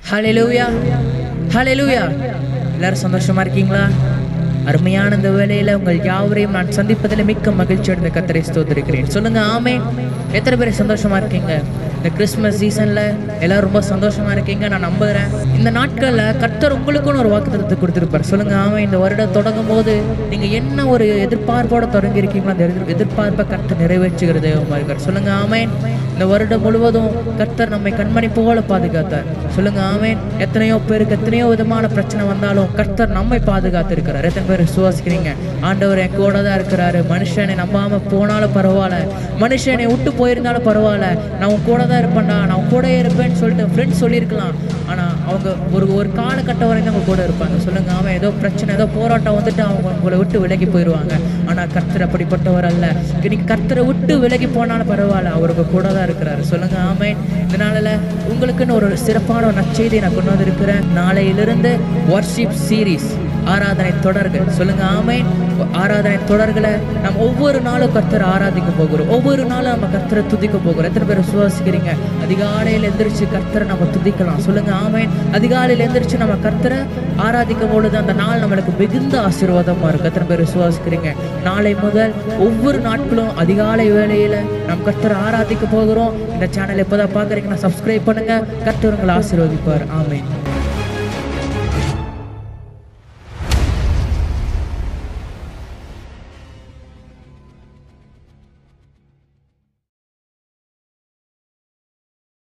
ஹல்லேலூயா, ஹல்லேலூயா. எல்லாரும் சந்தோஷமா இருக்கீங்களா? அருமையான இந்த வேளையில உங்கள் யாவரையும் நான் சந்திப்பதில் மிக்க மகிழ்ச்சி அடைந்த கர்த்தரை ஸ்தோத்திரிக்கிறேன். சொல்லுங்க ஆமென். எத்தனை பேர் சந்தோஷமா இருக்கீங்க? இந்த கிறிஸ்மஸ் சீசன்ல எல்லாரும் ரொம்ப சந்தோஷமா இருக்கீங்க நான் நம்புறேன். இந்த நாட்கள்ல கர்த்தர் உங்களுக்குன்னு ஒரு வாக்குத்தத்தத்தை கொடுத்திருப்பார். சொல்லுங்க ஆமென். இந்த வருடம் தொடங்கும் போது நீங்க என்ன ஒரு எதிர்பார்ப்போட தொடங்கி இருக்கீங்களோ அந்த எதிர்பார்ப்பை கர்த்தர் நிறைவேற்றுகிற தெய்வமா இருக்கார். சொல்லுங்க ஆமென். இந்த வருடம் முழுவதும் கர்த்தர் நம்மை கண்மணி போல பாதுகாத்தார். சொல்லுங்க ஆமென். எத்தனையோ பேருக்கு எத்தனையோ விதமான பிரச்சனை வந்தாலும் கர்த்தர் நம்மை பாதுகாத்து இருக்கிறார். எத்தனை பேர் விசுவாசிக்கிறீங்க? ஆண்டவர் என் கூட தான் இருக்கிறாரு. மனுஷனை நம்பாம போனாலும் பரவாயில்ல, மனுஷனை விட்டு போயிருந்தாலும் பரவாயில்ல, நான் உன் கூட தான் இருப்பேன்டா, நான் கூட இருப்பேன்னு சொல்லிட்டு ஃப்ரெண்ட்ஸ் சொல்லியிருக்கலாம். ஆனால் அவங்க ஒரு காலகட்டம் வரைக்கும் அவங்க கூட இருப்பாங்க. சொல்லுங்க அவன் ஏதோ பிரச்சனை ஏதோ போராட்டம் வந்துட்டு அவங்க உங்களை விட்டு விலகி போயிடுவாங்க. ஆனால் கர்த்தர் அப்படிப்பட்டவர் அல்ல. இன்னைக்கு கர்த்தரை விட்டு விலகி போனாலும் பரவாயில்ல, அவருக்கு கூட தான் இருக்கிறாரு. சொல்லுங்க ஆமென். இதனால உங்களுக்குன்னு ஒரு சிறப்பான ஒரு நற்செய்தியை நான் கொண்டு வந்திருக்கிறேன். நாளையிலிருந்து வர்ஷிப் சீரீஸ், ஆராதனை தொடர்கள். சொல்லுங்க ஆமென். ஆராதனை தொடர்களை நம்ம ஒவ்வொரு நாளும் கர்த்தரை ஆராதிக்க போகிறோம். ஒவ்வொரு நாளும் நம்ம கர்த்தரை துதிக்க போகிறோம். எத்தனை பேர் விசுவாசிக்கிறீங்க? அதிகாலையில் எந்திரிச்சு கர்த்தரை நம்ம துதிக்கலாம். சொல்லுங்க ஆமென். அதிகாலையில் எந்திரிச்சு நம்ம கர்த்தரை ஆராதிக்கும் பொழுது அந்த நாள் நம்மளுக்கு மிகுந்த ஆசீர்வாதமா இருக்கும். எத்தனை பேர் விசுவாசிக்கிறீங்க? நாளை முதல் ஒவ்வொரு நாட்களும் அதிகாலை வேளையில நம்ம கர்த்தரை ஆராதிக்க போகிறோம். இந்த சேனல் எப்போதான் பார்க்குறீங்கன்னா சப்ஸ்கிரைப் பண்ணுங்க. கர்த்தர் உங்களை ஆசீர்வதிப்பார். ஆமென்.